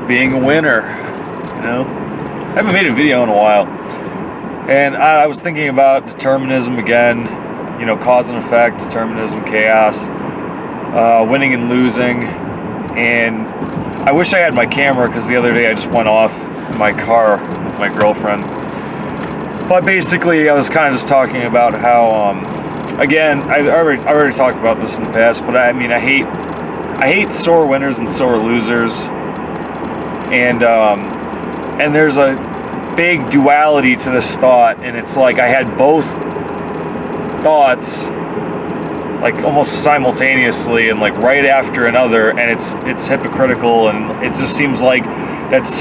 being a winner, you know? I haven't made a video in a while. And I was thinking about determinism again, you know, cause and effect, determinism, chaos, winning and losing. And I wish I had my camera, because the other day I just went off in my car with my girlfriend. But basically, I was kind of just talking about how, again, I already talked about this in the past, but I mean, I hate sore winners and sore losers. And there's a big duality to this thought, and it's like I had both thoughts like almost simultaneously and like right after another, and it's hypocritical, and it just seems like it's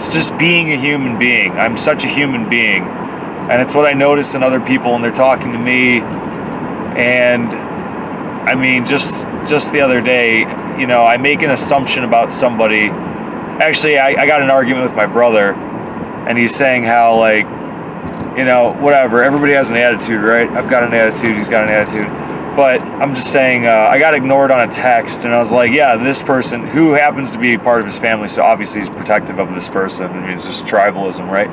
just being a human being. I'm such a human being, and it's what I notice in other people when they're talking to me. And I mean, just the other day, you know, I make an assumption about somebody. Actually, I got in an argument with my brother, and he's saying how, like, you know, whatever, everybody has an attitude, right? I've got an attitude, he's got an attitude. But I'm just saying, I got ignored on a text, and I was like, yeah, this person, who happens to be part of his family, so obviously he's protective of this person. I mean, it's just tribalism, right?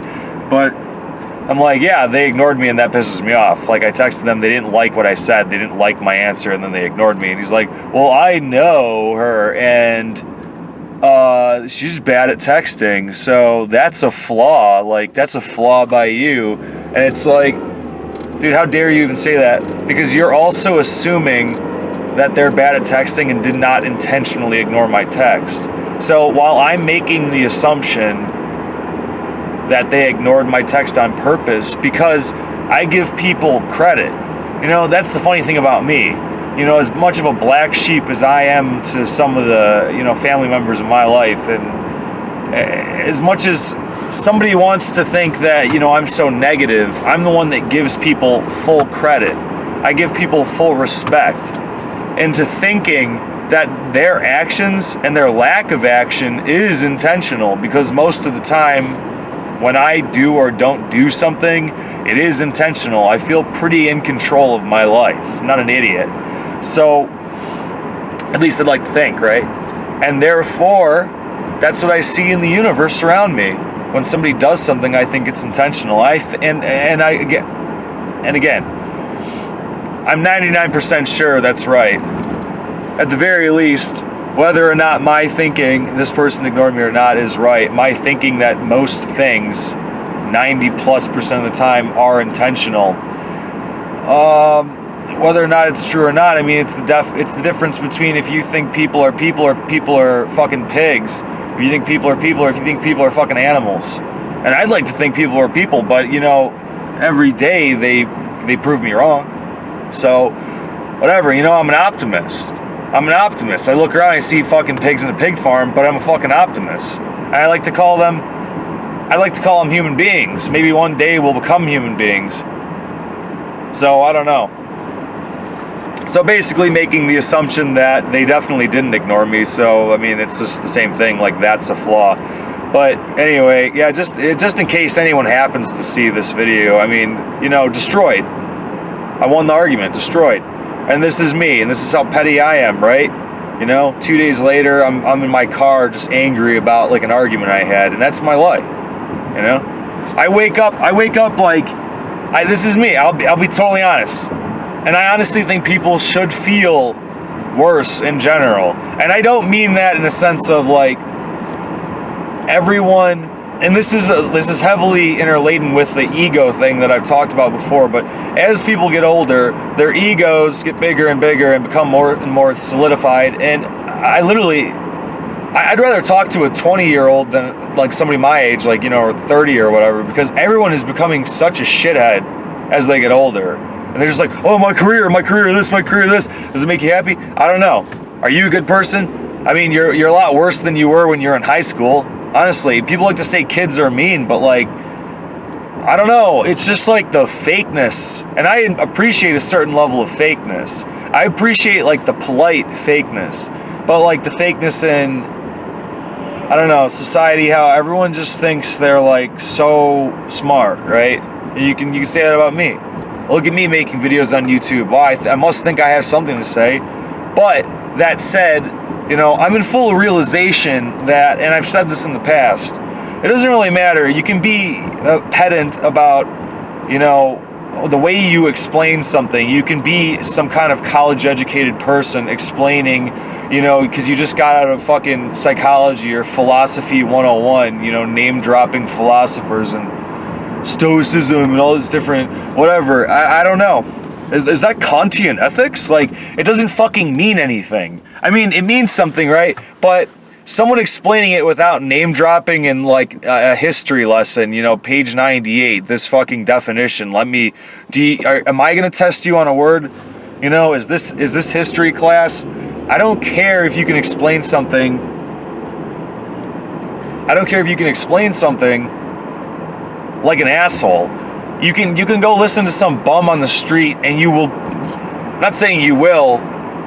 But I'm like, yeah, they ignored me, and that pisses me off. Like, I texted them, they didn't like what I said, they didn't like my answer, and then they ignored me. And he's like, well, I know her, and she's bad at texting, so that's a flaw. Like, that's a flaw by you. And it's like, dude, how dare you even say that? Because you're also assuming that they're bad at texting and did not intentionally ignore my text. So while I'm making the assumption that they ignored my text on purpose, because I give people credit. You know, that's the funny thing about me. You know, as much of a black sheep as I am to some of the, you know, family members in my life, and as much as somebody wants to think that, you know, I'm so negative, I'm the one that gives people full credit. I give people full respect into thinking that their actions and their lack of action is intentional, because most of the time when I do or don't do something, it is intentional. I feel pretty in control of my life. I'm not an idiot. So, at least I'd like to think, right? And therefore, that's what I see in the universe around me. When somebody does something, I think it's intentional. And again, I'm 99% sure that's right. At the very least, whether or not my thinking, this person ignored me or not, is right, my thinking that most things, 90+% of the time, are intentional. Whether or not it's true or not, I mean, it's the difference between if you think people are people or people are fucking pigs. If you think people are people, or if you think people are fucking animals. And I'd like to think people are people, but, you know, every day they prove me wrong. So, whatever, you know, I'm an optimist. I look around, I see fucking pigs in a pig farm, but I'm a fucking optimist. And I like to call them human beings. Maybe one day we'll become human beings. So, I don't know. So basically making the assumption that they definitely didn't ignore me. So, I mean, it's just the same thing. Like, that's a flaw. But anyway, yeah, just in case anyone happens to see this video, I mean, you know, destroyed. I won the argument, destroyed. And this is me, and this is how petty I am, right? You know, 2 days later, I'm in my car just angry about, like, an argument I had, and that's my life, you know? I wake up like, this is me, I'll be totally honest. And I honestly think people should feel worse in general. And I don't mean that in a sense of, like, everyone, and this is heavily interladen with the ego thing that I've talked about before, but as people get older, their egos get bigger and bigger and become more and more solidified. And I'd rather talk to a 20-year-old than, like, somebody my age, like, you know, or 30 or whatever, because everyone is becoming such a shithead as they get older. And they're just like, oh, my career this. Does it make you happy? I don't know. Are you a good person? I mean, you're a lot worse than you were when you were in high school. Honestly, people like to say kids are mean, but, like, I don't know. It's just like the fakeness. And I appreciate a certain level of fakeness. I appreciate, like, the polite fakeness. But, like, the fakeness in, I don't know, society, how everyone just thinks they're, like, so smart, right? You can say that about me. Look at me making videos on YouTube. Well, I must think I have something to say. But that said, You know, I'm in full realization that, and I've said this in the past, it doesn't really matter. You can be a pedant about, you know, the way you explain something. You can be some kind of college-educated person explaining, you know, because you just got out of fucking psychology or philosophy 101, you know, name-dropping philosophers and Stoicism and all this different whatever. I don't know. Is that Kantian ethics? Like, it doesn't fucking mean anything. I mean, it means something, right? But someone explaining it without name dropping in like a history lesson, you know, page 98, this fucking definition. Am I gonna test you on a word? You know, is this history class? I don't care if you can explain something. I don't care if you can explain something like an asshole. You can go listen to some bum on the street, and you will. Not saying you will.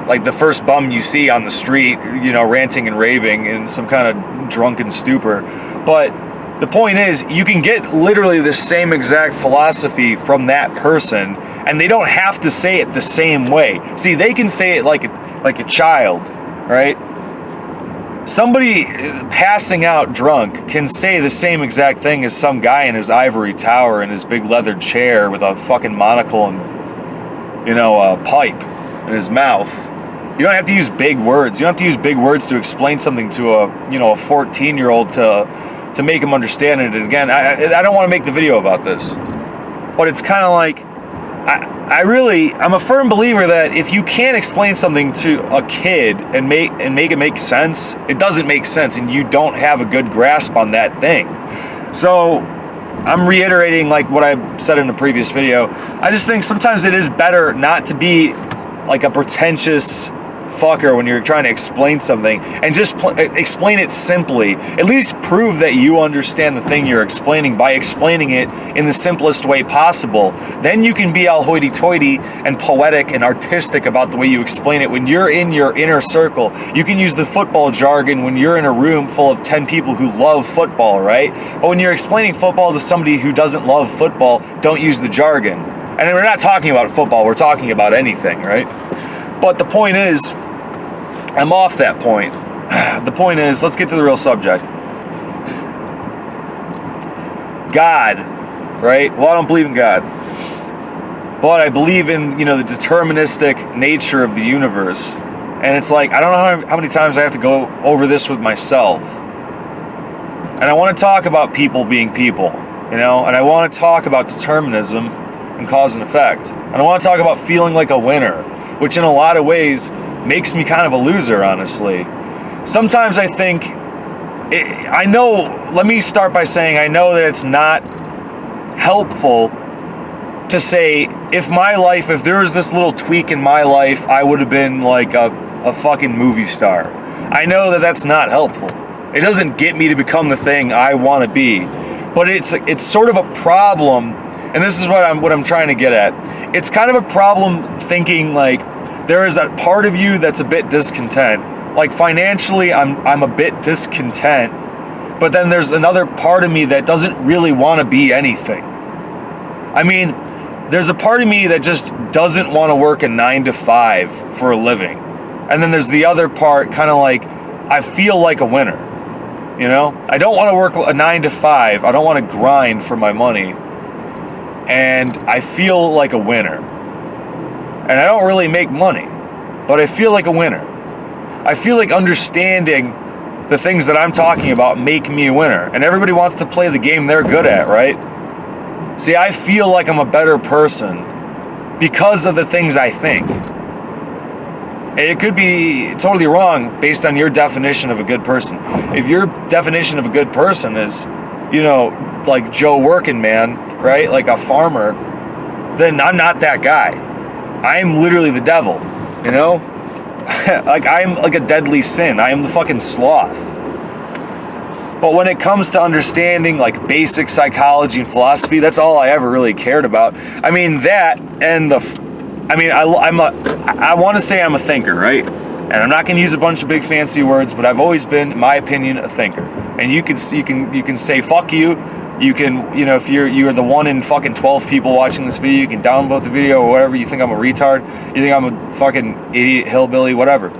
Like the first bum you see on the street, you know, ranting and raving in some kind of drunken stupor. But the point is, you can get literally the same exact philosophy from that person, and they don't have to say it the same way. See, they can say it like a child, right? Somebody passing out drunk can say the same exact thing as some guy in his ivory tower in his big leather chair with a fucking monocle and, you know, a pipe in his mouth. You don't have to use big words. You don't have to use big words to explain something to a 14-year-old to make him understand it. And again, I don't want to make the video about this, but it's kind of like, I'm a firm believer that if you can't explain something to a kid and make it make sense, it doesn't make sense, and you don't have a good grasp on that thing. So I'm reiterating like what I said in the previous video. I just think sometimes it is better not to be like a pretentious fucker when you're trying to explain something, and just explain it simply. At least prove that you understand the thing you're explaining by explaining it in the simplest way possible. Then you can be all hoity-toity and poetic and artistic about the way you explain it. When you're in your inner circle, you can use the football jargon when you're in a room full of 10 people who love football, right? But when you're explaining football to somebody who doesn't love football, don't use the jargon. And we're not talking about football, we're talking about anything, right? But the point is, I'm off that point. The point is, let's get to the real subject. God, right? Well, I don't believe in God. But I believe in, you know, the deterministic nature of the universe. And it's like, I don't know how many times I have to go over this with myself. And I want to talk about people being people, you know? And I want to talk about determinism and cause and effect. And I want to talk about feeling like a winner, which in a lot of ways makes me kind of a loser, honestly. Sometimes I think, let me start by saying I know that it's not helpful to say, if there was this little tweak in my life, I would have been like a fucking movie star. I know that that's not helpful. It doesn't get me to become the thing I want to be. But it's sort of a problem, and this is what I'm trying to get at. It's kind of a problem thinking like, there is a part of you that's a bit discontent. Like financially, I'm a bit discontent, but then there's another part of me that doesn't really want to be anything. I mean, there's a part of me that just doesn't want to work a 9 to 5 for a living. And then there's the other part, kind of like, I feel like a winner. You know? I don't want to work a 9 to 5. I don't want to grind for my money. And I feel like a winner. And I don't really make money, but I feel like a winner. I feel like understanding the things that I'm talking about make me a winner. And everybody wants to play the game they're good at, right? See, I feel like I'm a better person because of the things I think. And it could be totally wrong based on your definition of a good person. If your definition of a good person is, you know, like Joe Working Man, right? Like a farmer, then I'm not that guy. I'm literally the devil, you know? Like, I'm like a deadly sin. I am the fucking sloth. But when it comes to understanding like basic psychology and philosophy, that's all I ever really cared about. I mean, that and I want to say I'm a thinker, right? And I'm not going to use a bunch of big fancy words, but I've always been, in my opinion, a thinker. And you can say fuck you. You can, you know, if you're the one in fucking 12 people watching this video, you can download the video or whatever. You think I'm a retard, you think I'm a fucking idiot, hillbilly, whatever.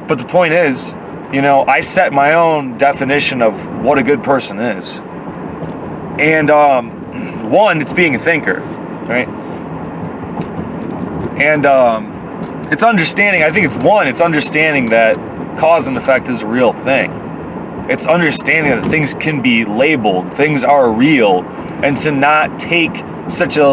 But the point is, I set my own definition of what a good person is. And one, it's being a thinker, right? And it's understanding, I think it's understanding that cause and effect is a real thing. It's understanding that things can be labeled, things are real, and to not take such a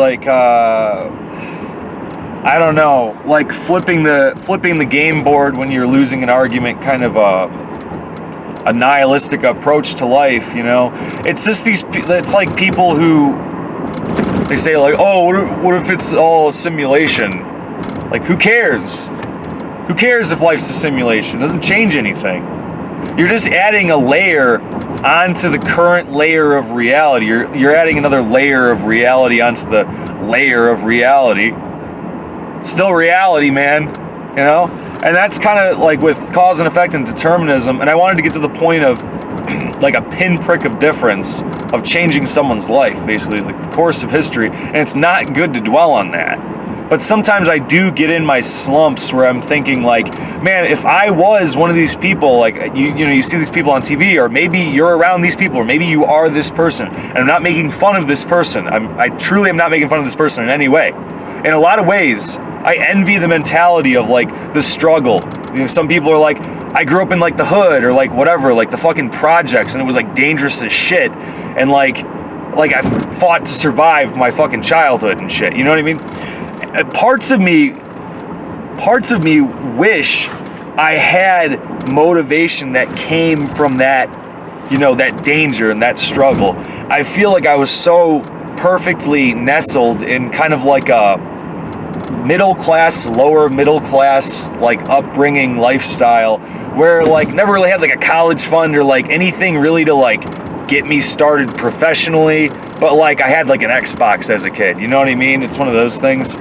I don't know, like flipping the game board when you're losing an argument, kind of a nihilistic approach to life. It's just it's like people who, they say like, oh, what if it's all a simulation? Like, who cares? Who cares if life's a simulation? It doesn't change anything. You're just adding a layer onto the current layer of reality. You're adding another layer of reality onto the layer of reality. Still reality, man, And that's kind of like with cause and effect and determinism. And I wanted to get to the point of like a pinprick of difference of changing someone's life, basically, like the course of history. And it's not good to dwell on that. But sometimes I do get in my slumps where I'm thinking like, man, if I was one of these people, like you see these people on TV, or maybe you're around these people, or maybe you are this person, and I'm not making fun of this person. I truly am not making fun of this person in any way. In a lot of ways, I envy the mentality of like the struggle. Some people are like, I grew up in like the hood or like whatever, like the fucking projects, and it was like dangerous as shit, and like I fought to survive my fucking childhood and shit. You know what I mean? Parts of me wish I had motivation that came from that, that danger and that struggle. I feel like I was so perfectly nestled in kind of like a lower middle class, like upbringing lifestyle, where like never really had like a college fund or like anything really to like get me started professionally, but like I had like an Xbox as a kid, you know what I mean? It's one of those things.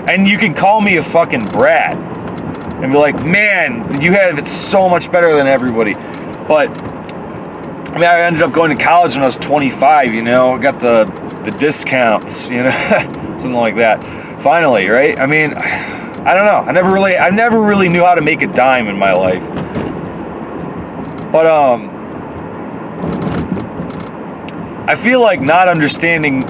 And you can call me a fucking brat and be like, man, you have it so much better than everybody. But I mean, I ended up going to college when I was 25, got the discounts, something like that. Finally, right? I mean, I don't know. I never really knew how to make a dime in my life. But I feel like not understanding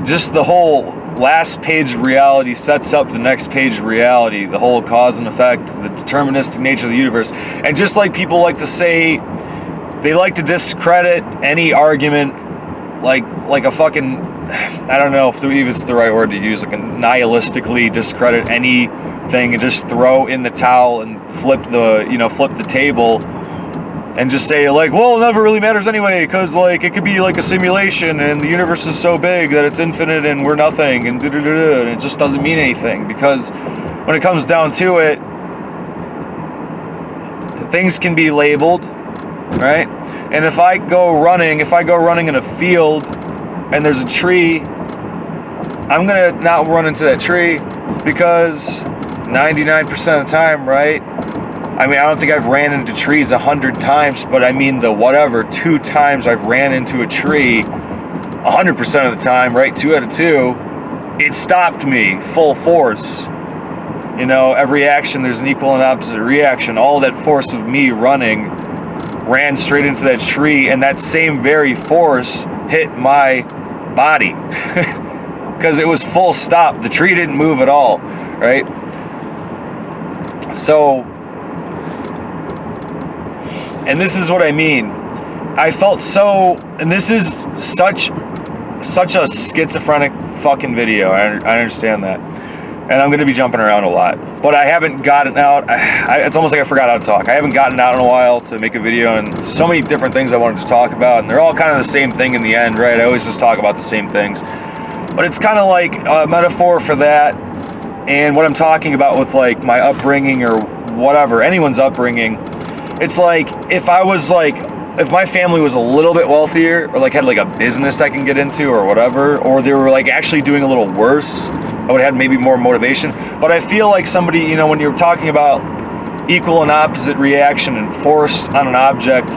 just the whole last page of reality sets up the next page of reality, the whole cause and effect, the deterministic nature of the universe. And just like people like to say, they like to discredit any argument like a fucking, I don't know if it's the right word to use, like a nihilistically discredit anything and just throw in the towel and flip the table and just say like, well, it never really matters anyway, because like it could be like a simulation and the universe is so big that it's infinite and we're nothing and and it just doesn't mean anything, because when it comes down to it, things can be labeled, right? And if I go running in a field and there's a tree, I'm gonna not run into that tree, because 99% of the time, right? I mean, I don't think I've ran into trees 100 times, but I mean 2 times I've ran into a tree, 100% of the time, right? 2 out of 2, it stopped me full force. Every action, there's an equal and opposite reaction. All that force of me running ran straight into that tree, and that same very force hit my body because it was full stop. The tree didn't move at all, right? So, and this is what I mean. I felt so, and this is such a schizophrenic fucking video. I understand that. And I'm going to be jumping around a lot. But I haven't gotten out. It's almost like I forgot how to talk. I haven't gotten out in a while to make a video, and so many different things I wanted to talk about. And they're all kind of the same thing in the end, right? I always just talk about the same things. But it's kind of like a metaphor for that. And what I'm talking about with like my upbringing or whatever, anyone's upbringing. It's like if my family was a little bit wealthier, or like had like a business I can get into or whatever, or they were like actually doing a little worse, I would have had maybe more motivation. But I feel like somebody, when you're talking about equal and opposite reaction and force on an object,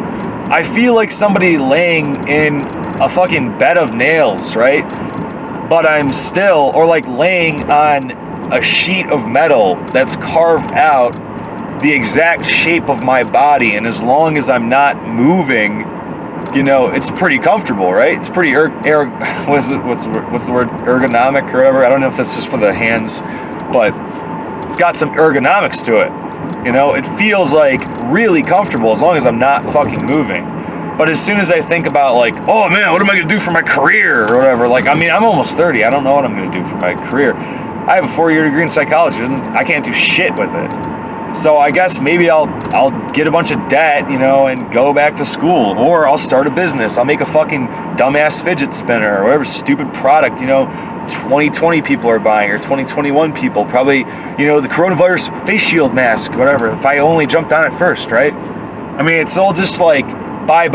I feel like somebody laying in a fucking bed of nails, right? But I'm still, or like laying on a sheet of metal that's carved out the exact shape of my body, and as long as I'm not moving, you know, it's pretty comfortable, right? It's pretty what's the word, ergonomic or whatever. I don't know if that's just for the hands, but it's got some ergonomics to it. You know, it feels like really comfortable as long as I'm not fucking moving. But as soon as I think about like, oh man, what am I gonna do for my career or whatever, like, I mean, I'm almost 30. I don't know what I'm gonna do for my career. I have a 4-year degree in psychology. I can't do shit with it. So I guess maybe I'll get a bunch of debt, you know, and go back to school, or I'll start a business. I'll make a fucking dumbass fidget spinner or whatever stupid product, you know, 2020 people are buying, or 2021 people, probably, you know, the coronavirus face shield mask, whatever. If I only jumped on it first, right? I mean, it's all just like buy.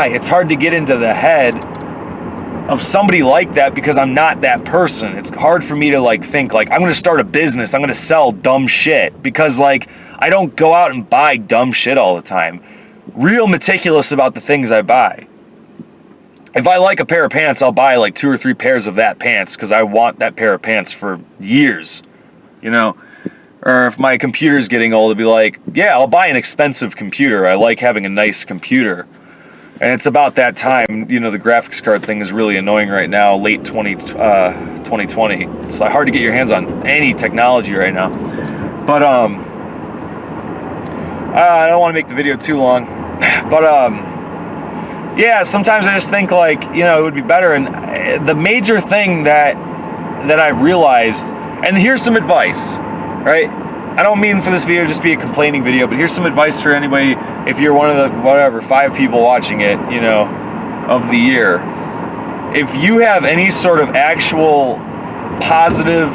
It's hard to get into the head of somebody like that because I'm not that person. It's hard for me to like think like I'm going to start a business, I'm going to sell dumb shit, because like I don't go out and buy dumb shit all the time. Real meticulous about the things I buy. If I like a pair of pants, I'll buy like 2 or 3 pairs of that pants because I want that pair of pants for years, you know? Or if my computer's getting old, it'll be like, yeah, I'll buy an expensive computer. I like having a nice computer. And it's about that time, you know, the graphics card thing is really annoying right now, late 2020. It's hard to get your hands on any technology right now. But, I don't want to make the video too long. But, yeah, sometimes I just think like, you know, it would be better. And the major thing that I've realized, and here's some advice, right? I don't mean for this video to just be a complaining video, but here's some advice for anybody, if you're one of the, whatever, 5 people watching it, you know, of the year. If you have any sort of actual positive,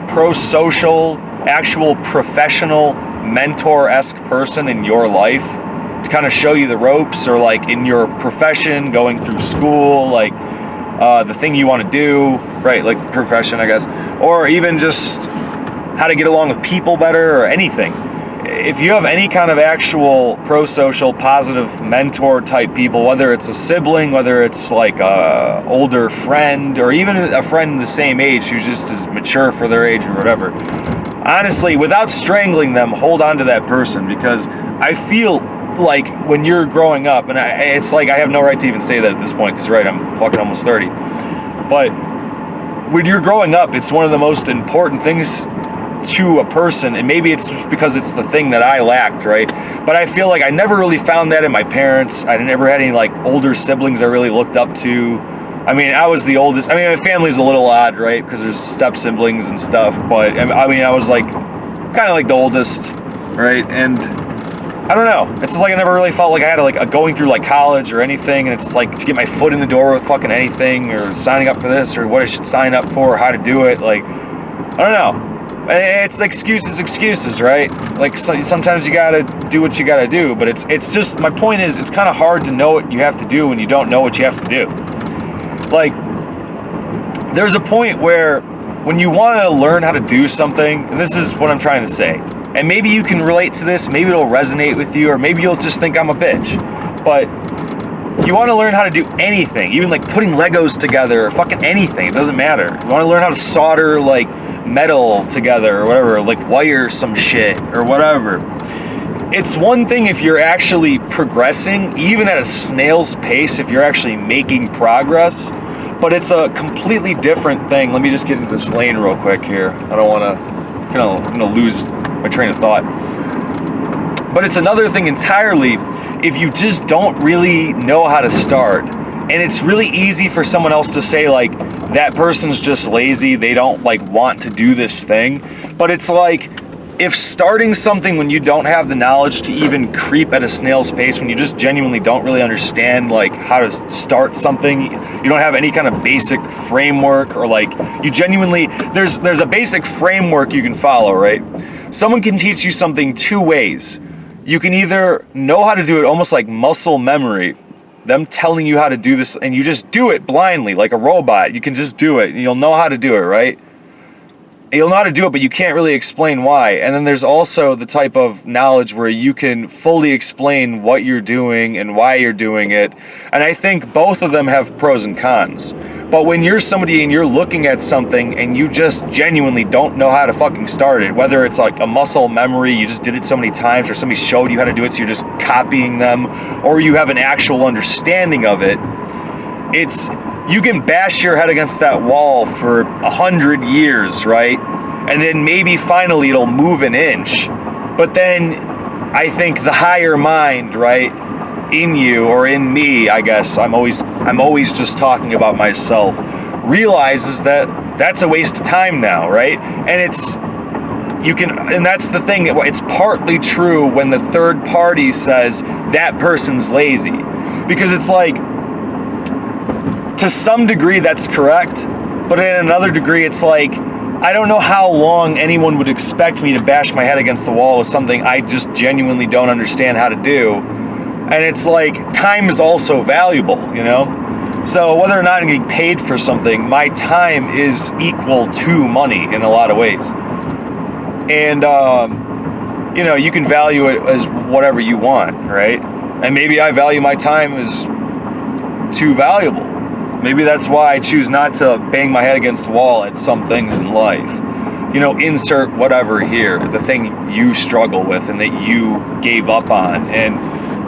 pro-social, actual professional, mentor-esque person in your life to kind of show you the ropes, or like in your profession, going through school, like the thing you want to do, right, like profession, I guess, or even just how to get along with people better, or anything. If you have any kind of actual pro-social, positive mentor type people, whether it's a sibling, whether it's like a older friend, or even a friend the same age who's just as mature for their age or whatever, honestly, without strangling them, hold on to that person, because I feel like when you're growing up, and it's like I have no right to even say that at this point, because right, I'm fucking almost 30, but when you're growing up, it's one of the most important things to a person, and maybe it's because it's the thing that I lacked, right? But I feel like I never really found that in my parents. I never had any like older siblings I really looked up to. I mean, I was the oldest. I mean, my family's a little odd, right? Because there's step siblings and stuff. But I mean, I was like kind of like the oldest, right? And I don't know. It's just like I never really felt like I had like a going through like college or anything. And it's like to get my foot in the door with fucking anything, or signing up for this, or what I should sign up for, or how to do it. Like, I don't know. It's excuses, right? Like sometimes you gotta do what you gotta do, but it's just, my point is, it's kind of hard to know what you have to do when you don't know what you have to do. Like, there's a point where when you want to learn how to do something, and this is what I'm trying to say, and maybe you can relate to this, maybe it'll resonate with you, or maybe you'll just think I'm a bitch, but you want to learn how to do anything, even like putting Legos together, or fucking anything, it doesn't matter. You want to learn how to solder like metal together or whatever, like wire some shit or whatever. It's one thing if you're actually progressing, even at a snail's pace, if you're actually making progress, but it's a completely different thing. Let me just get into this lane real quick here. I don't want to, I'm going to lose my train of thought. But it's another thing entirely if you just don't really know how to start. And it's really easy for someone else to say like, that person's just lazy, they don't like want to do this thing. But it's like, if starting something when you don't have the knowledge to even creep at a snail's pace, when you just genuinely don't really understand like how to start something, you don't have any kind of basic framework, or like you genuinely, there's a basic framework you can follow, right? Someone can teach you something 2 ways. You can either know how to do it almost like muscle memory, them telling you how to do this, and you just do it blindly like a robot. You can just do it and you'll know how to do it, right? you'll know how to do it, but you can't really explain why. And then there's also the type of knowledge where you can fully explain what you're doing and why you're doing it. And I think both of them have pros and cons. But when you're somebody and you're looking at something and you just genuinely don't know how to fucking start it, whether it's like a muscle memory, you just did it so many times, or somebody showed you how to do it, so you're just copying them, or you have an actual understanding of it, you can bash your head against that wall for 100 years, right? And then maybe finally it'll move an inch. But then I think the higher mind, right, in you, or in me, I guess, I'm always just talking about myself, realizes that that's a waste of time now, right? And that's the thing, it's partly true when the third party says that person's lazy. Because it's like, to some degree that's correct, but in another degree it's like, I don't know how long anyone would expect me to bash my head against the wall with something I just genuinely don't understand how to do. And it's like, time is also valuable, you know? So whether or not I'm getting paid for something, my time is equal to money in a lot of ways. And, you know, you can value it as whatever you want, right? And maybe I value my time as too valuable. Maybe that's why I choose not to bang my head against the wall at some things in life. You know, insert whatever here, the thing you struggle with and that you gave up on. And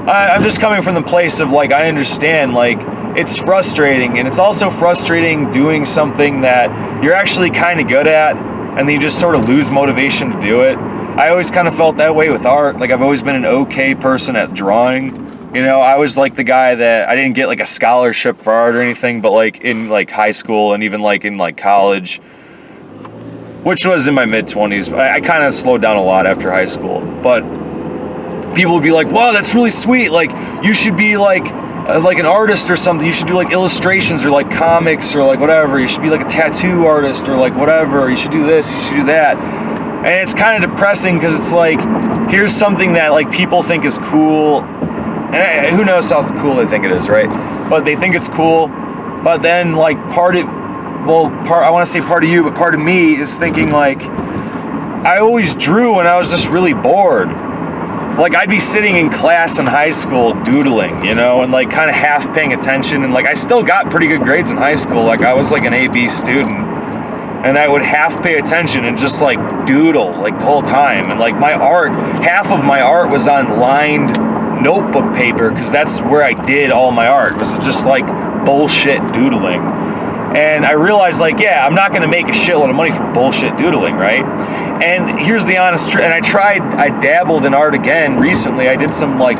I'm just coming from the place of, like, I understand, like, it's frustrating. And it's also frustrating doing something that you're actually kind of good at, and then you just sort of lose motivation to do it. I always kind of felt that way with art. Like, I've always been an okay person at drawing. You know, I was like the guy that I didn't get like a scholarship for art or anything, but like in like high school and even like in like college, which was in my mid-20s. I kind of slowed down a lot after high school, but people would be like, wow, that's really sweet. Like, you should be like an artist or something. You should do like illustrations or like comics or like whatever. You should be like a tattoo artist or like whatever. You should do this, you should do that. And it's kind of depressing because it's like, here's something that like people think is cool. And who knows how cool they think it is, right? But they think it's cool. But then, like, I want to say part of you, but part of me is thinking, like, I always drew when I was just really bored. Like, I'd be sitting in class in high school doodling, you know, and, like, kind of half paying attention. And, like, I still got pretty good grades in high school. Like, I was, like, an A-B student. And I would half pay attention and just, like, doodle, like, the whole time. And, like, half of my art was on lined notebook paper, because that's where I did all my art, was just like bullshit doodling. And I realized, like, yeah, I'm not going to make a shitload of money from bullshit doodling, right? And here's the honest truth. And I dabbled in art again recently. I did some like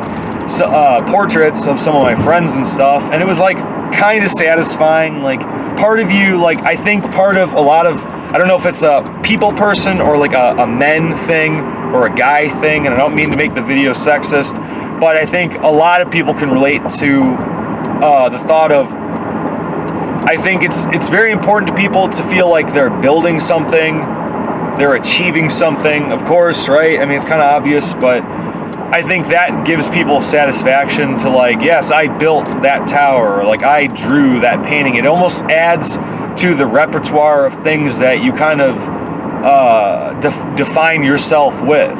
portraits of some of my friends and stuff, and it was like kind of satisfying. Like, part of you, like, I think part of a lot of, I don't know if it's a people person or like a men thing or a guy thing, and I don't mean to make the video sexist, but I think a lot of people can relate to the thought of, I think it's very important to people to feel like they're building something, they're achieving something, of course, right? I mean, it's kind of obvious, but I think that gives people satisfaction to, like, yes, I built that tower, or like I drew that painting. It almost adds to the repertoire of things that you kind of define yourself with.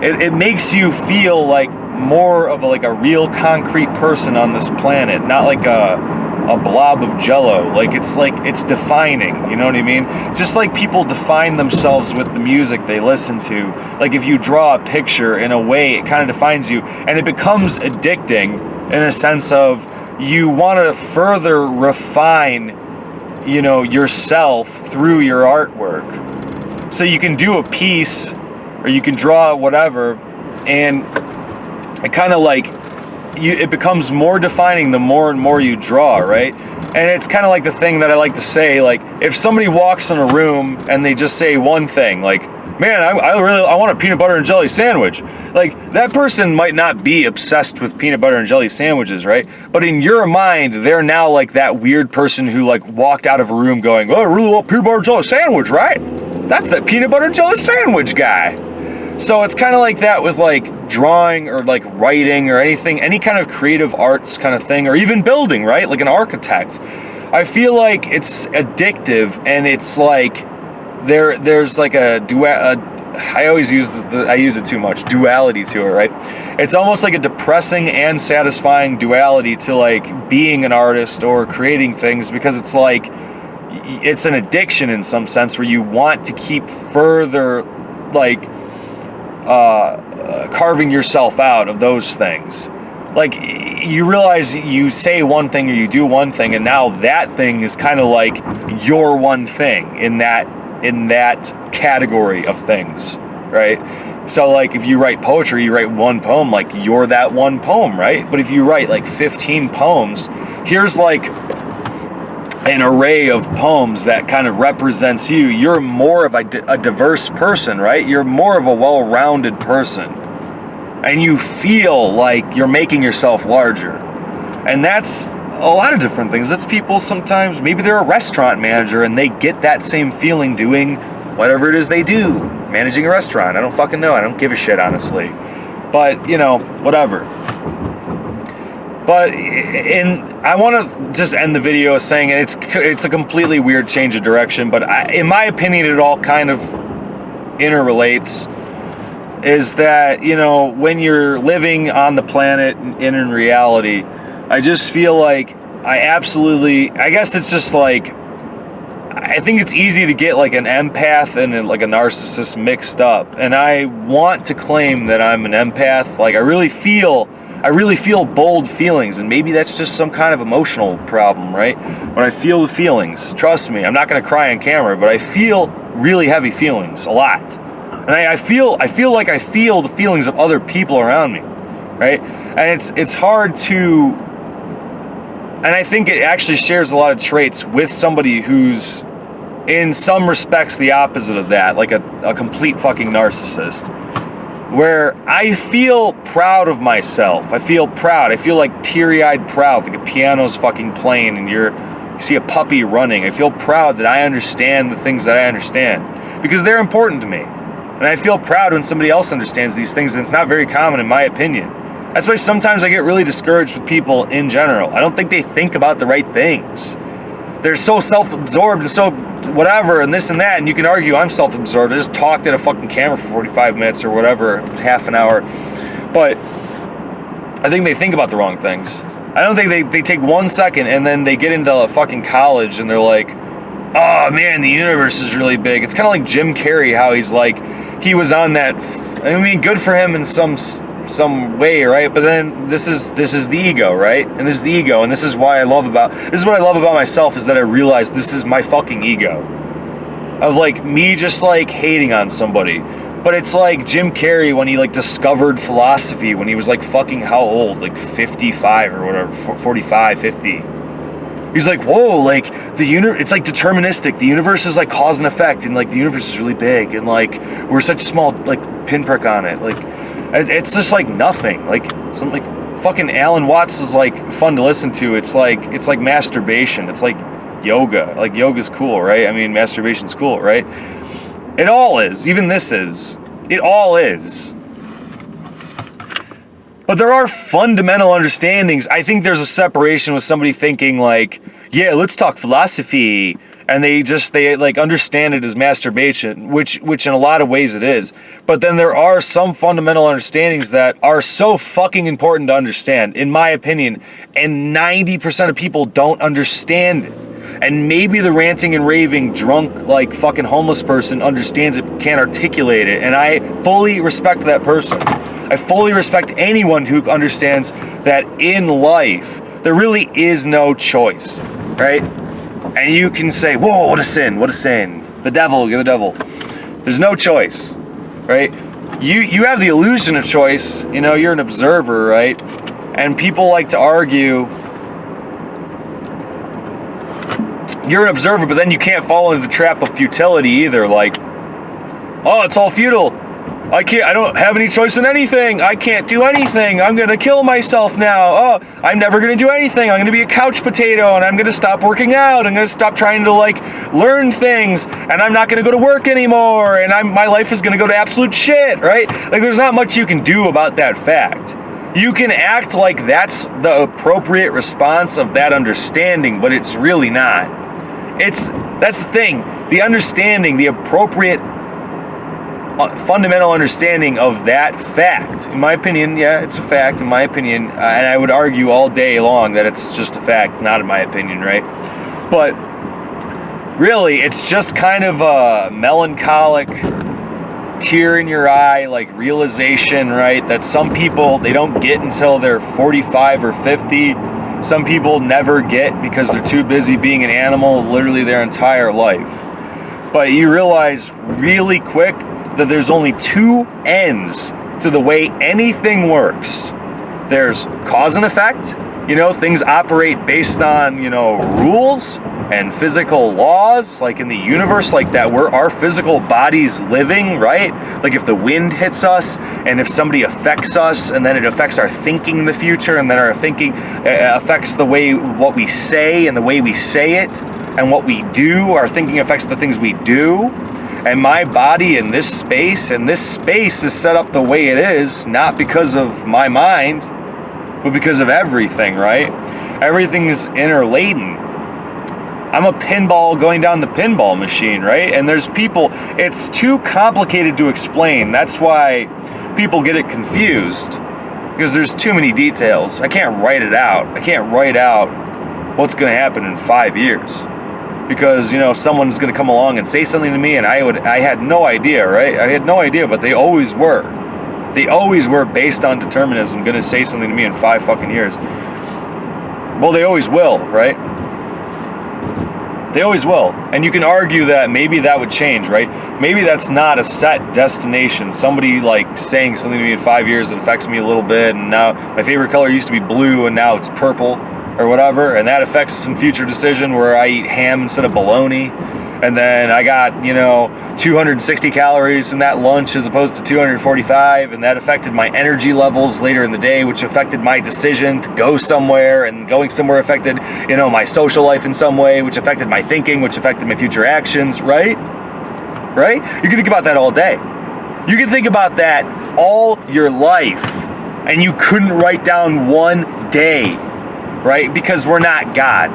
It makes you feel like more of a real concrete person on this planet, not like a blob of jello. Like, it's defining, you know what I mean? Just like people define themselves with the music they listen to. Like, if you draw a picture, in a way, it kind of defines you, and it becomes addicting in a sense of you want to further refine, you know, yourself through your artwork. So you can do a piece, or you can draw whatever, and it kind of like, it becomes more defining the more and more you draw, right? And it's kind of like the thing that I like to say, like, if somebody walks in a room and they just say one thing, like, man, I want a peanut butter and jelly sandwich. Like, that person might not be obsessed with peanut butter and jelly sandwiches, right? But in your mind, they're now like that weird person who like walked out of a room going, oh, I really want peanut butter and jelly sandwich, right? That's that peanut butter and jelly sandwich guy. So it's kind of like that with like drawing or like writing or anything, any kind of creative arts kind of thing, or even building, right? Like an architect. I feel like it's addictive, and it's like, there's like I always use I use it too much, duality to it, right? It's almost like a depressing and satisfying duality to like being an artist or creating things, because it's like it's an addiction in some sense where you want to keep further like carving yourself out of those things. Like you realize you say one thing or you do one thing, and now that thing is kind of like your one thing in that category of things, right? So like if you write poetry, you write one poem, like you're that one poem, right? But if you write like 15 poems, here's like an array of poems that kind of represents you. You're more of a diverse person, right? You're more of a well-rounded person. And you feel like you're making yourself larger. And that's a lot of different things. That's people sometimes, maybe they're a restaurant manager and they get that same feeling doing whatever it is they do, managing a restaurant. I don't fucking know. I don't give a shit, honestly. But, you know, whatever. But I want to just end the video saying it's a completely weird change of direction, but in my opinion, it all kind of interrelates. Is that, you know, when you're living on the planet and in reality, I just feel like I guess it's just like, I think it's easy to get like an empath and like a narcissist mixed up. And I want to claim that I'm an empath. Like I really feel bold feelings, and maybe that's just some kind of emotional problem, right? When I feel the feelings, trust me, I'm not going to cry on camera, but I feel really heavy feelings a lot. And I feel like I feel the feelings of other people around me, right? And it's hard to, and I think it actually shares a lot of traits with somebody who's in some respects the opposite of that, like a complete fucking narcissist, where I feel proud of myself. I feel proud. I feel like teary-eyed proud, like a piano's fucking playing and you see a puppy running. I feel proud that I understand the things that I understand because they're important to me. And I feel proud when somebody else understands these things, and it's not very common in my opinion. That's why sometimes I get really discouraged with people in general. I don't think they think about the right things. They're so self-absorbed and so whatever and this and that, and you can argue I'm self-absorbed. I just talked at a fucking camera for 45 minutes or whatever, half an hour. But I think they think about the wrong things. I don't think they take 1 second and then they get into a fucking college and they're like, oh man, the universe is really big. It's kind of like Jim Carrey, how he's like, he was on that, I mean, good for him in some way, right? But then this is the ego, right? And this is the ego, and this is what I love about myself, is that I realize this is my fucking ego. Of like me just like hating on somebody. But it's like Jim Carrey when he like discovered philosophy when he was like fucking how old? Like 55 or whatever, 45, 50. He's like, whoa, like it's like deterministic. The universe is like cause and effect, and like the universe is really big, and like we're such a small like pinprick on it. Like it's just like nothing. Like some like fucking Alan Watts is like fun to listen to. It's like masturbation. It's like yoga. Like yoga's cool, right? I mean, masturbation's cool, right? It all is. Even this is. It all is. But there are fundamental understandings. I think there's a separation with somebody thinking like, yeah, let's talk philosophy. And they like understand it as masturbation, which in a lot of ways it is. But then there are some fundamental understandings that are so fucking important to understand, in my opinion. And 90% of people don't understand it. And maybe the ranting and raving drunk like fucking homeless person understands it, can't articulate it. And I fully respect that person. I fully respect anyone who understands that in life, there really is no choice, right? And you can say, whoa, what a sin, what a sin. The devil, you're the devil. There's no choice, right? You have the illusion of choice, you know, you're an observer, right? And people like to argue, you're an observer, but then you can't fall into the trap of futility either. Like, oh, it's all futile. I don't have any choice in anything. I can't do anything. I'm going to kill myself now. Oh, I'm never going to do anything. I'm going to be a couch potato, and I'm going to stop working out. I'm going to stop trying to like learn things, and I'm not going to go to work anymore, and my life is going to go to absolute shit, right? Like there's not much you can do about that fact. You can act like that's the appropriate response of that understanding, but it's really not. That's the thing. the understanding, the appropriate fundamental understanding of that fact. In my opinion, yeah, it's a fact, in my opinion, and I would argue all day long that it's just a fact, not in my opinion, right? But really, it's just kind of a melancholic, tear in your eye, like realization, right? That some people, they don't get until they're 45 or 50. Some people never get because they're too busy being an animal literally their entire life. But you realize really quick that there's only two ends to the way anything works. There's cause and effect. Things operate based on, rules and physical laws, like in the universe, like that we're our physical bodies living, right? Like if the wind hits us and if somebody affects us, and then it affects our thinking in the future, and then our thinking affects the way what we say and the way we say it and what we do. Our thinking affects the things we do. And my body in this space, is set up the way it is, not because of my mind, but because of everything, right? Everything is interladen. I'm a pinball going down the pinball machine, right? And there's people, it's too complicated to explain. That's why people get it confused, because there's too many details. I can't write it out. I can't write out what's going to happen in 5 years. Because, someone's going to come along and say something to me, and I had no idea, right? I had no idea, but they always were. They always were, based on determinism, going to say something to me in 5 fucking years. Well, they always will, right? They always will. And you can argue that maybe that would change, right? Maybe that's not a set destination. Somebody like saying something to me in 5 years that affects me a little bit, and now my favorite color used to be blue and now it's purple or whatever, and that affects some future decision where I eat ham instead of bologna, and then I got 260 calories in that lunch as opposed to 245, and that affected my energy levels later in the day, which affected my decision to go somewhere, and going somewhere affected my social life in some way, which affected my thinking, which affected my future actions, right? You can think about that all day. You can think about that all your life, and you couldn't write down one day, right? Because we're not God.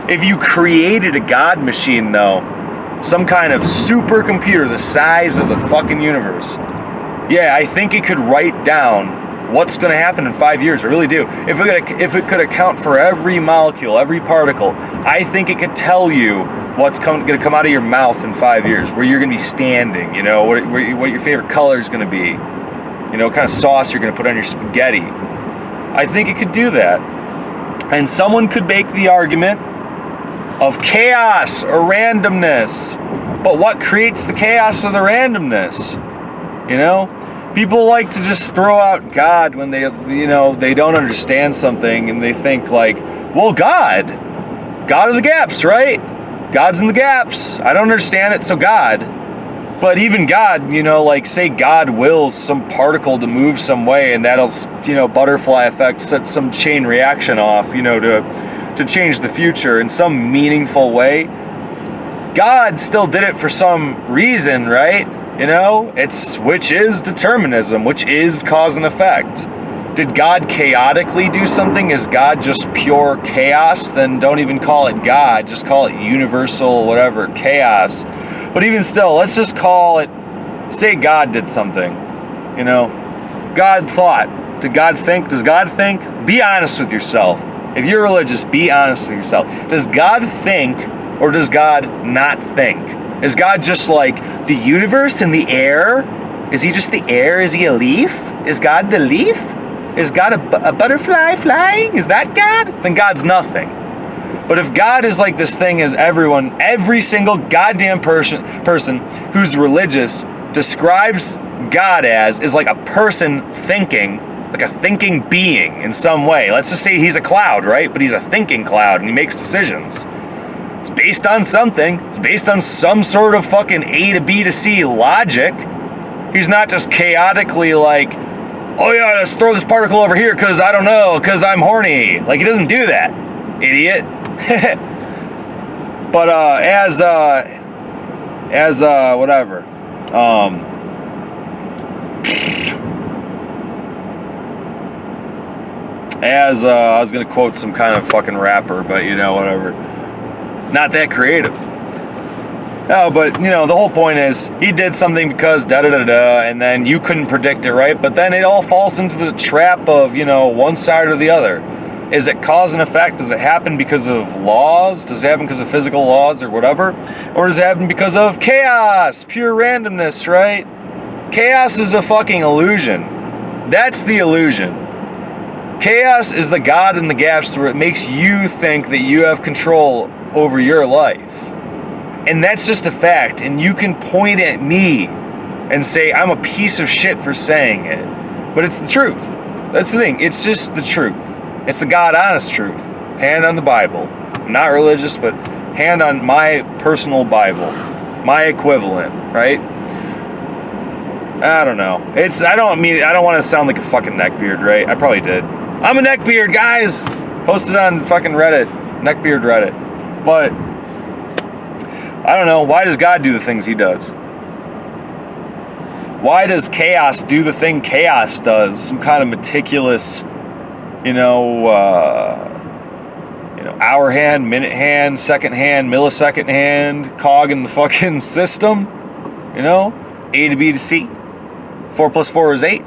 If you created a God machine, though, some kind of supercomputer the size of the fucking universe, yeah, I think it could write down what's going to happen in 5 years. I really do. If it could account for every molecule, every particle, I think it could tell you what's going to come out of your mouth in 5 years, where you're going to be standing, what your favorite color is going to be, what kind of sauce you're going to put on your spaghetti. I think it could do that. And someone could make the argument of chaos or randomness. But what creates the chaos or the randomness? People like to just throw out God when they don't understand something, and they think like, well, God are the gaps, right? God's in the gaps. I don't understand it, so God. But even God, like say God wills some particle to move some way, and that'll, butterfly effect, set some chain reaction off, to change the future in some meaningful way. God still did it for some reason, right? Which is determinism, which is cause and effect. Did God chaotically do something? Is God just pure chaos? Then don't even call it God, just call it universal, whatever, chaos. But even still, let's just call it, say God did something, God thought. Did God think? Does God think? Be honest with yourself. If you're religious, be honest with yourself. Does God think, or does God not think? Is God just like the universe and the air? Is he just the air? Is he a leaf? Is God the leaf? Is God a butterfly flying? Is that God? Then God's nothing. But if God is like this thing as every single goddamn person who's religious describes God as, is like a person thinking, like a thinking being in some way. Let's just say he's a cloud, right? But he's a thinking cloud, and he makes decisions. It's based on something. It's based on some sort of fucking A to B to C logic. He's not just chaotically like, oh yeah, let's throw this particle over here because I don't know, because I'm horny. Like, he doesn't do that, idiot. But whatever. I was gonna quote some kind of fucking rapper, but whatever. Not that creative. No, but, you know, the whole point is he did something because da-da-da-da, and then you couldn't predict it, right? But then it all falls into the trap of, you know, one side or the other. Is it cause and effect? Does it happen because of laws? Does it happen because of physical laws or whatever? Or does it happen because of chaos, pure randomness, right? Chaos is a fucking illusion. That's the illusion. Chaos is the God in the gaps where it makes you think that you have control over your life. And that's just a fact. And you can point at me and say, I'm a piece of shit for saying it. But it's the truth. That's the thing. It's just the truth. It's the God honest truth. Hand on the Bible. I'm not religious, but hand on my personal Bible. My equivalent, right? I don't know. I don't want to sound like a fucking neckbeard, right? I probably did. I'm a neckbeard, guys! Posted on fucking Reddit. Neckbeard Reddit. But I don't know. Why does God do the things he does? Why does chaos do the thing chaos does? Some kind of meticulous, hour hand, minute hand, second hand, millisecond hand, cog in the fucking system? A to B to C. 4 plus 4 is 8.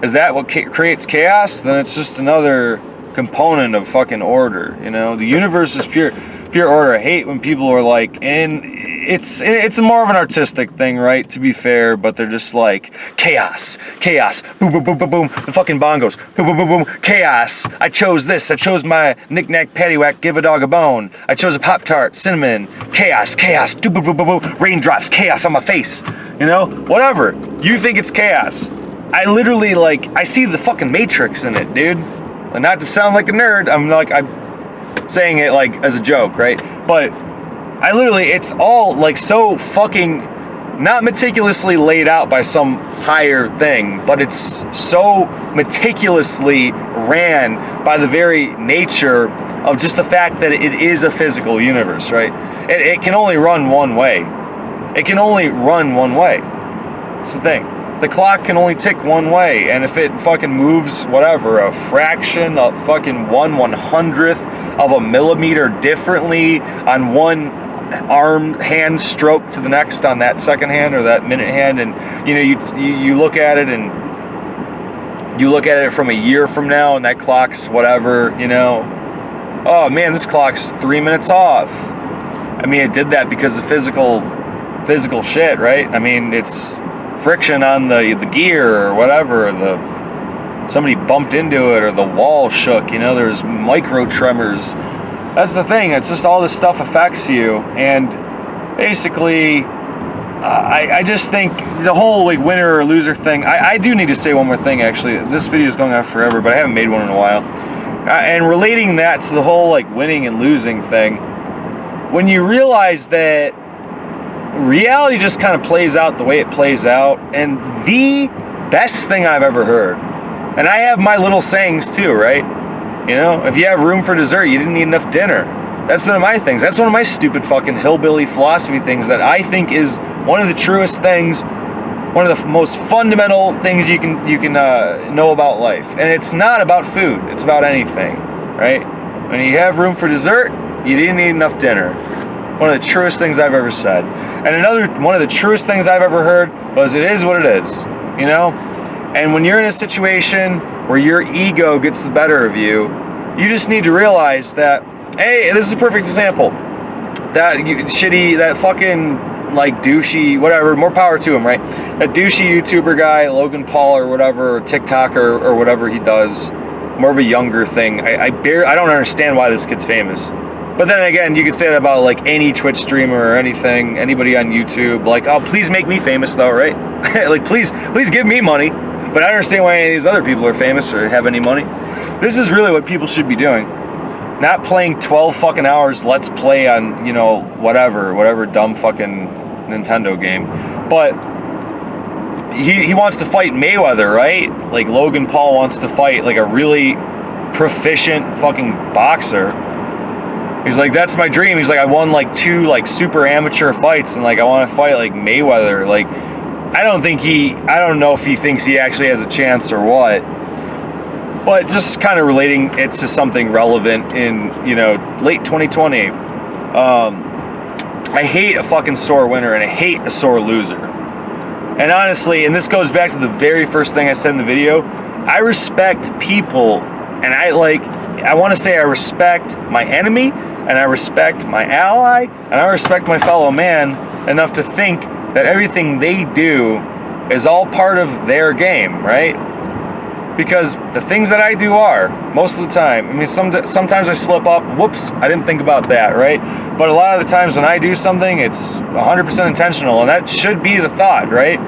Is that what creates chaos? Then it's just another component of fucking order. The universe is pure order. I hate when people are like, and it's more of an artistic thing, right? To be fair, but they're just like, chaos, boom, boom, boom, boom, boom. The fucking bongos, boom, boom, boom, boom, chaos. I chose this. I chose my knick-knack, paddywhack, give a dog a bone. I chose a Pop-Tart, cinnamon, chaos, boom, boom, boom, boom, boom. Raindrops, chaos on my face. Whatever. You think it's chaos. I literally, I see the fucking Matrix in it, dude. And not to sound like a nerd, I'm saying it as a joke, right? But it's all so fucking not meticulously laid out by some higher thing, but it's so meticulously ran by the very nature of just the fact that it is a physical universe, right? It can only run one way. It can only run one way. That's the thing. The clock can only tick one way, and if it fucking moves, whatever, a fraction of fucking 1/100th of a millimeter differently on one hand stroke to the next on that second hand or that minute hand, and you look at it and you look at it from a year from now, and that clock's whatever, oh man, this clock's 3 minutes off. It did that because of physical shit, right? It's friction on the gear or whatever, somebody bumped into it or the wall shook, there's micro tremors. That's the thing. It's just all this stuff affects you, and basically I just think the whole winner or loser thing. I do need to say one more thing, actually. This video is going on forever, but I haven't made one in a while, and relating that to the whole winning and losing thing. When you realize that reality just kind of plays out the way it plays out, and the best thing I've ever heard, and I have my little sayings too, right? If you have room for dessert, you didn't need enough dinner. That's one of my things. That's one of my stupid fucking hillbilly philosophy things that I think is one of the truest things, one of the most fundamental things you can know about life. And it's not about food. It's about anything, right? When you have room for dessert, you didn't need enough dinner. One of the truest things I've ever said. And another one of the truest things I've ever heard was, it is what it is, And when you're in a situation where your ego gets the better of you, you just need to realize that, hey, this is a perfect example. That fucking douchey, whatever, more power to him, right? That douchey YouTuber guy, Logan Paul or whatever, or TikToker or whatever he does, more of a younger thing. I don't understand why this kid's famous. But then again, you could say that about any Twitch streamer or anything, anybody on YouTube. Oh, please make me famous though, right? please give me money. But I don't understand why any of these other people are famous or have any money. This is really what people should be doing. Not playing 12 fucking hours Let's Play on, whatever dumb fucking Nintendo game. But he wants to fight Mayweather, right? Logan Paul wants to fight a really proficient fucking boxer. He's that's my dream. He's I won 2 super amateur fights, and I want to fight Mayweather. I don't know if he thinks he actually has a chance or what. But just kind of relating it to something relevant in, late 2020. I hate a fucking sore winner and I hate a sore loser. And honestly, and this goes back to the very first thing I said in the video, I respect people, and I want to say I respect my enemy, and I respect my ally, and I respect my fellow man enough to think that everything they do is all part of their game, right? Because the things that I do are, most of the time, I mean, sometimes I slip up, whoops, I didn't think about that, right? But a lot of the times when I do something, it's 100% intentional, and that should be the thought, right?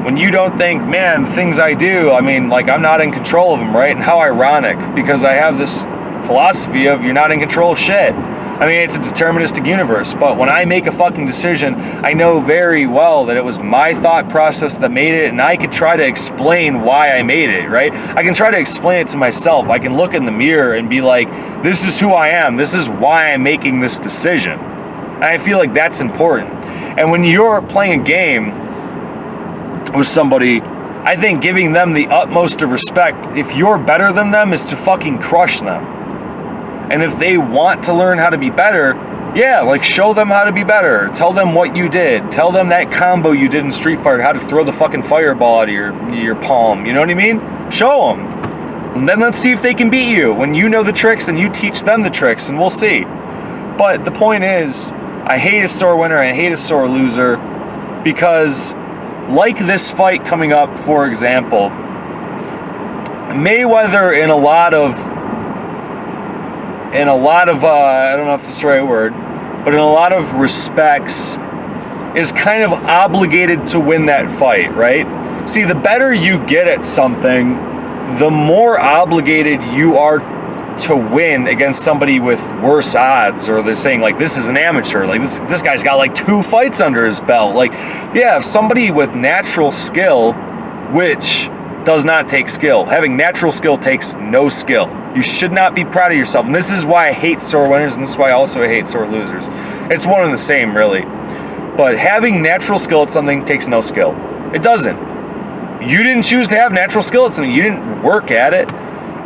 When you don't think, man, the things I do, I mean, like, I'm not in control of them, right? And how ironic, because I have this philosophy of you're not in control of shit. I mean, it's a deterministic universe, but when I make a fucking decision, I know very well that it was my thought process that made it, and I could try to explain why I made it, right? I can try to explain it to myself. I can look in the mirror and be like, this is who I am. This is why I'm making this decision. And I feel like that's important. And when you're playing a game with somebody, I think giving them the utmost of respect, if you're better than them, is to fucking crush them. And if they want to learn how to be better, yeah, like, show them how to be better. Tell them what you did. Tell them that combo you did in Street Fighter, how to throw the fucking fireball out of your palm. You know what I mean? Show them. And then let's see if they can beat you. When you know the tricks, then you teach them the tricks, and we'll see. But the point is, I hate a sore winner, I hate a sore loser, because like this fight coming up, for example, Mayweather in a lot of I don't know if that's the right word, but in a lot of respects is kind of obligated to win that fight, right? See, the better you get at something, the more obligated you are to win against somebody with worse odds, or they're saying, like, this is an amateur, like, this guy's got like 2 fights under his belt. Like, yeah, if somebody with natural skill, which does not take skill, having natural skill takes no skill. You should not be proud of yourself. And this is why I hate sore winners, and this is why also I hate sore losers. It's one and the same, really. But having natural skill at something takes no skill. It doesn't. You didn't choose to have natural skill at something. You didn't work at it.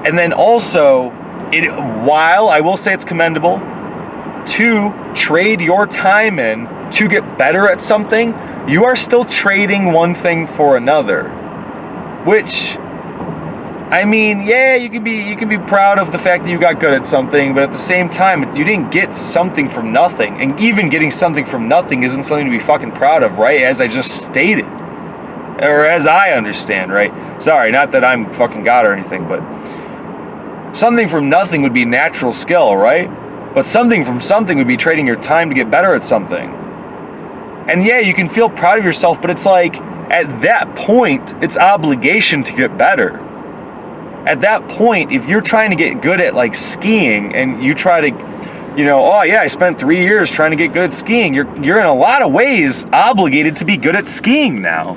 And then also, while I will say it's commendable to trade your time in to get better at something, you are still trading one thing for another. Which, I mean, yeah, you can be proud of the fact that you got good at something, but at the same time, you didn't get something from nothing. And even getting something from nothing isn't something to be fucking proud of, right? As I just stated. Or as I understand, right? Sorry, not that I'm fucking God or anything, but something from nothing would be natural skill, right? But something from something would be trading your time to get better at something. And yeah, you can feel proud of yourself, but it's like, at that point, it's obligation to get better. At that point, if you're trying to get good at, like, skiing, and you try to, oh yeah, I spent 3 years trying to get good at skiing, you're in a lot of ways obligated to be good at skiing now.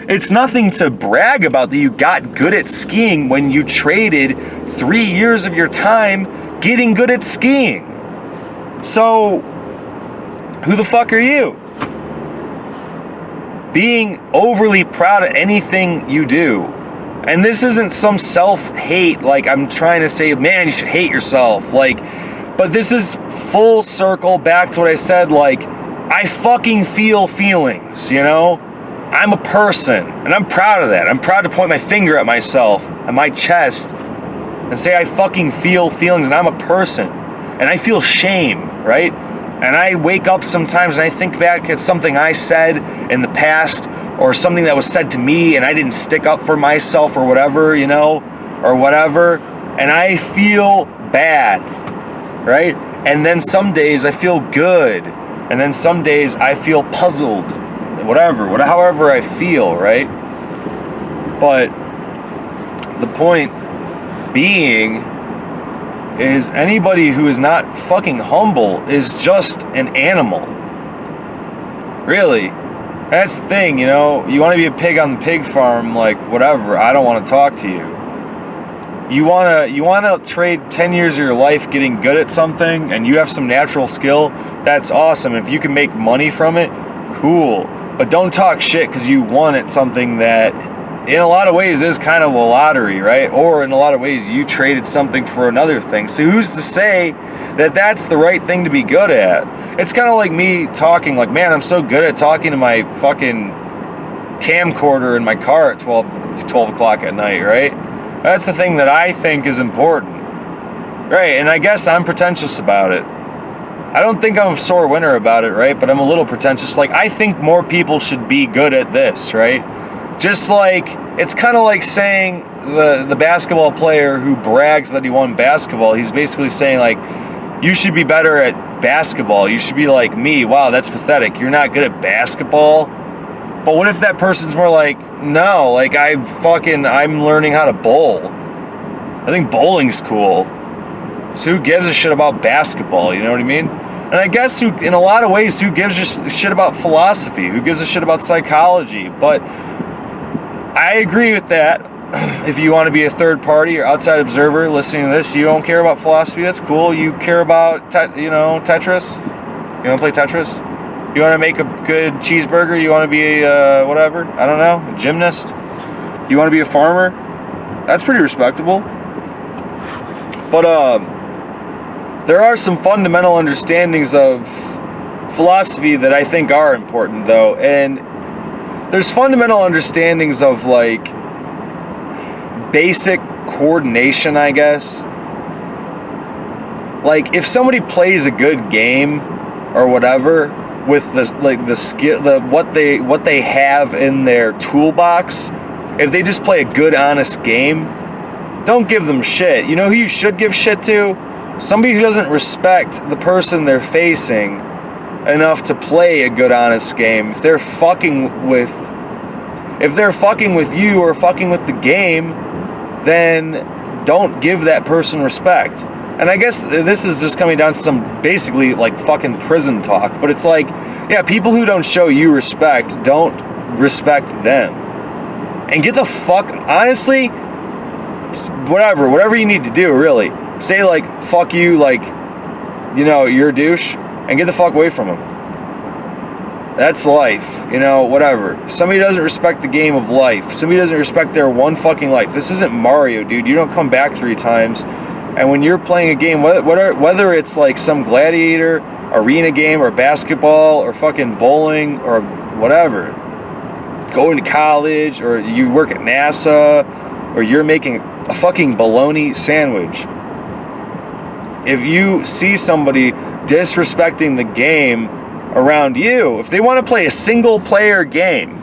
It's nothing to brag about that you got good at skiing when you traded 3 years of your time getting good at skiing. So, who the fuck are you? Being overly proud of anything you do. And this isn't some self-hate, like I'm trying to say, man, you should hate yourself. Like, but this is full circle back to what I said, like, I fucking feel feelings, I'm a person, and I'm proud of that. I'm proud to point my finger at myself, at my chest, and say I fucking feel feelings, and I'm a person. And I feel shame, right? And I wake up sometimes and I think back at something I said in the past, or something that was said to me and I didn't stick up for myself or whatever, or whatever. And I feel bad, right? And then some days I feel good. And then some days I feel puzzled, however I feel, right? But the point being is anybody who is not fucking humble is just an animal. Really. That's the thing, you want to be a pig on the pig farm, like, whatever, I don't want to talk to you. You want to trade 10 years of your life getting good at something, and you have some natural skill, that's awesome. If you can make money from it, cool. But don't talk shit because you won at something that in a lot of ways is kind of a lottery, right? Or in a lot of ways you traded something for another thing. So who's to say that that's the right thing to be good at? It's kind of like me talking, like, man, I'm so good at talking to my fucking camcorder in my car at 12 o'clock at night, right? That's the thing that I think is important, right? And I guess I'm pretentious about it. I don't think I'm a sore winner about it, right? But I'm a little pretentious. Like, I think more people should be good at this, right? Just like, it's kind of like saying the basketball player who brags that he won basketball, he's basically saying, like, you should be better at basketball. You should be like me. Wow, that's pathetic. You're not good at basketball? But what if that person's more like, no, like, I'm learning how to bowl. I think bowling's cool. So who gives a shit about basketball, you know what I mean? And I guess in a lot of ways, who gives a shit about philosophy? Who gives a shit about psychology? But I agree with that. If you want to be a third party or outside observer listening to this, you don't care about philosophy, that's cool. You care about, Tetris? You want to play Tetris? You want to make a good cheeseburger? You want to be whatever? I don't know, a gymnast? You want to be a farmer? That's pretty respectable. But there are some fundamental understandings of philosophy that I think are important, though. And there's fundamental understandings of, like, basic coordination, I guess. Like, if somebody plays a good game or whatever with the skill, what they have in their toolbox, if they just play a good, honest game, don't give them shit. You know who you should give shit to? Somebody who doesn't respect the person they're facing enough to play a good, honest game. If they're fucking with you or fucking with the game, then don't give that person respect. And I guess this is just coming down to some basically like fucking prison talk, but it's like, yeah, people who don't show you respect, don't respect them. And get the fuck, honestly, whatever you need to do, really. Say, like, fuck you, like, you know, you're a douche, and get the fuck away from them. That's life, you know, whatever. Somebody doesn't respect the game of life. Somebody doesn't respect their one fucking life. This isn't Mario, dude. You don't come back 3 times. And when you're playing a game, whether it's like some gladiator, arena game, or basketball, or fucking bowling, or whatever, going to college, or you work at NASA, or you're making a fucking bologna sandwich, if you see somebody disrespecting the game around you, if they want to play a single player game,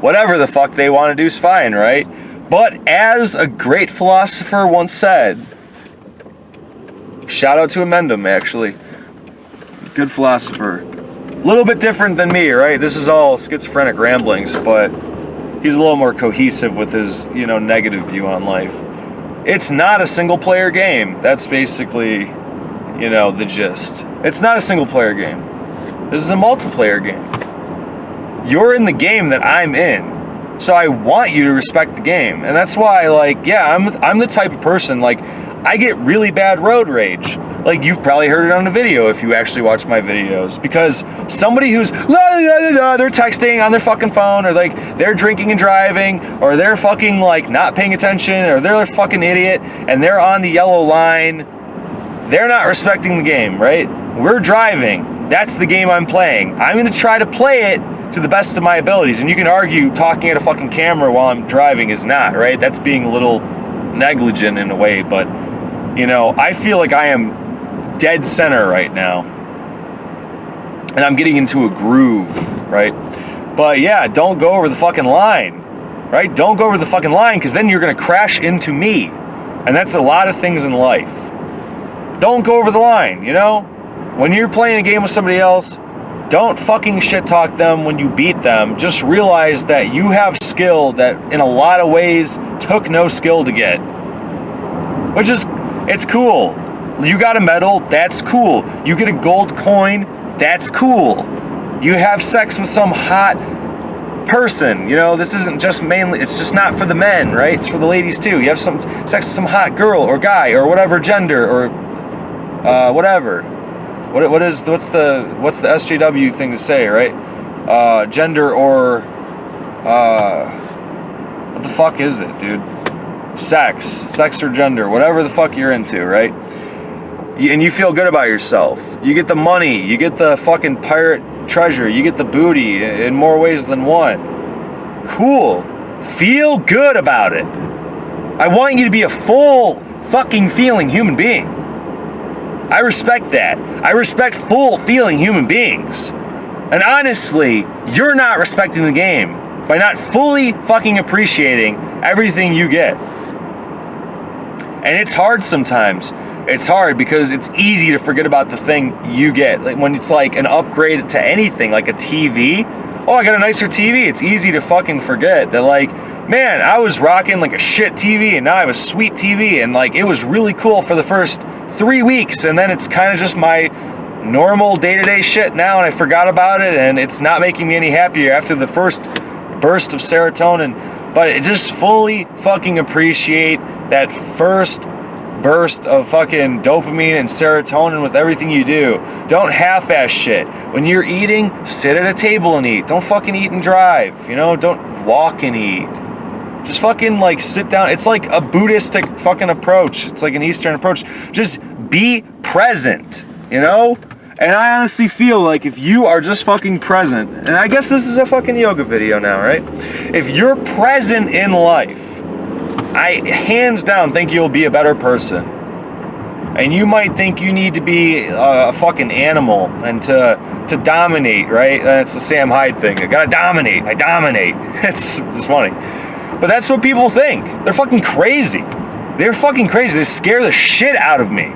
whatever the fuck they want to do is fine, right? But as a great philosopher once said, shout out to Amendum, actually, good philosopher, a little bit different than me, right? This is all schizophrenic ramblings, but he's a little more cohesive with his, you know, negative view on life. It's not a single player game. That's basically, you know, the gist. It's not a single player game. This is a multiplayer game. You're in the game that I'm in. So I want you to respect the game. And that's why, like, yeah, I'm the type of person, like, I get really bad road rage. Like, you've probably heard it on the video if you actually watch my videos. Because somebody who's, they're texting on their fucking phone, or, like, they're drinking and driving, or they're fucking, like, not paying attention, or they're a fucking idiot, and they're on the yellow line, they're not respecting the game, right? We're driving. That's the game I'm playing. I'm going to try to play it to the best of my abilities. And you can argue talking at a fucking camera while I'm driving is not, right? That's being a little negligent in a way, but, you know, I feel like I am dead center right now. And I'm getting into a groove, right? But yeah, don't go over the fucking line, right? Don't go over the fucking line, because then you're going to crash into me. And that's a lot of things in life. Don't go over the line, you know? When you're playing a game with somebody else, don't fucking shit talk them when you beat them. Just realize that you have skill that in a lot of ways took no skill to get. Which is, it's cool. You got a medal, that's cool. You get a gold coin, that's cool. You have sex with some hot person, you know, this isn't just mainly, it's just not for the men, right? It's for the ladies too. You have some sex with some hot girl or guy or whatever gender or whatever. What's the SJW thing to say, right? Gender or What the fuck is it, dude? Sex or gender, whatever the fuck you're into, right? And you feel good about yourself. You get the money, you get the fucking pirate treasure, you get the booty in more ways than one. Cool. Feel good about it. I want you to be a full fucking feeling human being. I respect that. I respect full feeling human beings. And honestly, you're not respecting the game by not fully fucking appreciating everything you get. And it's hard sometimes. It's hard because it's easy to forget about the thing you get. Like when it's like an upgrade to anything, like a TV. Oh, I got a nicer TV. It's easy to fucking forget that, like, man, I was rocking like a shit TV and now I have a sweet TV, and like it was really cool for the first 3 weeks, and then it's kind of just my normal day-to-day shit now, and I forgot about it, and it's not making me any happier after the first burst of serotonin. But it just fully fucking appreciate that first burst of fucking dopamine and serotonin with everything you do. Don't half-ass shit. When you're eating, sit at a table and eat. Don't fucking eat and drive, you know? Don't walk and eat. Just fucking like sit down. It's like a Buddhistic fucking approach. It's like an Eastern approach. Just be present, you know? And I honestly feel like if you are just fucking present, and I guess this is a fucking yoga video now, right? If you're present in life, I hands down think you'll be a better person. And you might think you need to be a fucking animal and to dominate, right? That's the Sam Hyde thing. I gotta dominate. I dominate. It's funny. But that's what people think. They're fucking crazy. They're fucking crazy. They scare the shit out of me.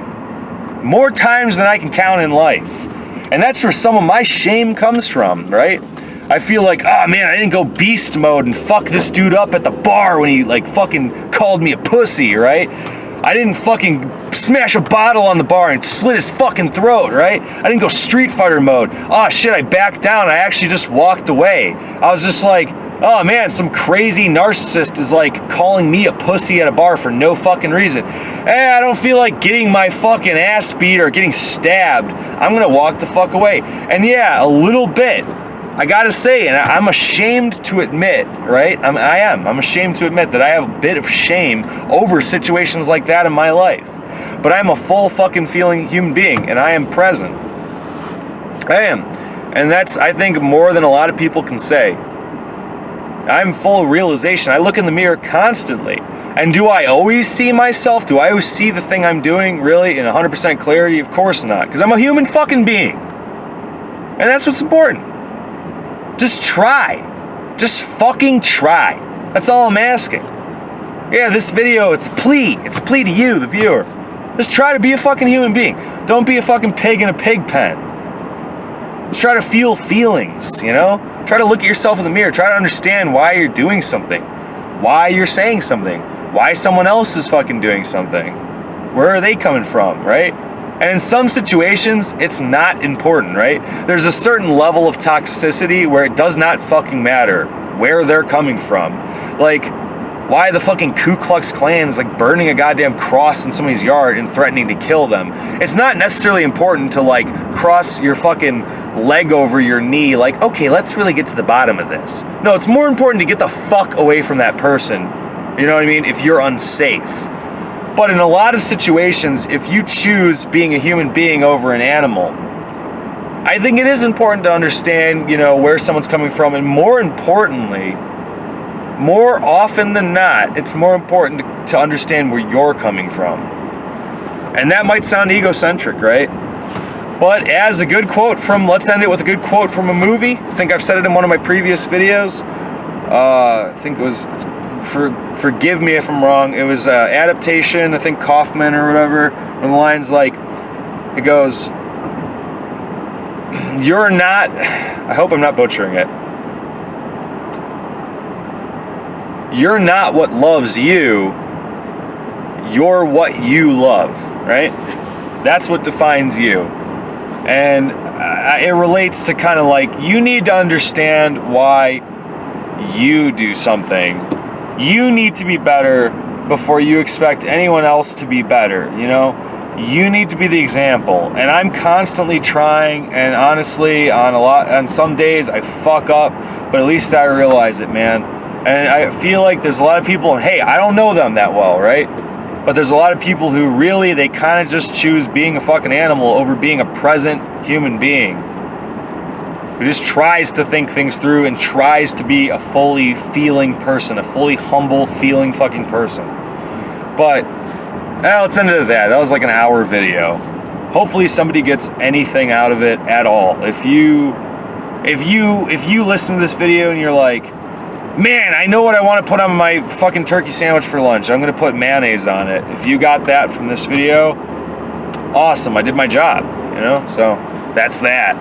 More times than I can count in life. And that's where some of my shame comes from, right? I feel like, oh man, I didn't go beast mode and fuck this dude up at the bar when he like fucking called me a pussy, right? I didn't fucking smash a bottle on the bar and slit his fucking throat, right? I didn't go Street Fighter mode. Oh shit, I backed down. I actually just walked away. I was just like, oh man, some crazy narcissist is like calling me a pussy at a bar for no fucking reason. I don't feel like getting my fucking ass beat or getting stabbed. I'm gonna walk the fuck away. And yeah, a little bit. I gotta say, and I'm ashamed to admit, right? I'm ashamed to admit that I have a bit of shame over situations like that in my life. But I'm a full fucking feeling human being, and I am present. I am. And that's, I think, more than a lot of people can say. I'm full of realization. I look in the mirror constantly. And do I always see myself? Do I always see the thing I'm doing really in 100% clarity? Of course not. Because I'm a human fucking being. And that's what's important. Just try. Just fucking try. That's all I'm asking. Yeah, this video, it's a plea. It's a plea to you, the viewer. Just try to be a fucking human being. Don't be a fucking pig in a pig pen. Just try to feel feelings, you know? Try to look at yourself in the mirror. Try to understand why you're doing something. Why you're saying something. Why someone else is fucking doing something. Where are they coming from, right? And in some situations, it's not important, right? There's a certain level of toxicity where it does not fucking matter where they're coming from. Like, why the fucking Ku Klux Klan is like burning a goddamn cross in somebody's yard and threatening to kill them. It's not necessarily important to like cross your fucking leg over your knee like, okay, let's really get to the bottom of this. No, it's more important to get the fuck away from that person. You know what I mean? If you're unsafe. But in a lot of situations, if you choose being a human being over an animal, I think it is important to understand, you know, where someone's coming from. And more importantly, more often than not, it's more important to understand where you're coming from. And that might sound egocentric, right? But as a good quote from, let's end it with a good quote from a movie. I think I've said it in one of my previous videos. I think it was, forgive me if I'm wrong, it was adaptation, I think Kaufman or whatever, and the line's like, it goes, you're not, I hope I'm not butchering it, you're not what loves you, you're what you love, right? That's what defines you. And it relates to kind of like, you need to understand why you do something. You need to be better before you expect anyone else to be better, you know? You need to be the example. And I'm constantly trying, and honestly, on some days I fuck up, but at least I realize it, man. And I feel like there's a lot of people, and hey, I don't know them that well, right? But there's a lot of people who really, they kind of just choose being a fucking animal over being a present human being who just tries to think things through and tries to be a fully feeling person, a fully humble, feeling fucking person. But let's end it at that. That was like an hour video. Hopefully somebody gets anything out of it at all. If you listen to this video and you're like, man, I know what I want to put on my fucking turkey sandwich for lunch. I'm going to put mayonnaise on it. If you got that from this video, awesome. I did my job, you know? So that's that.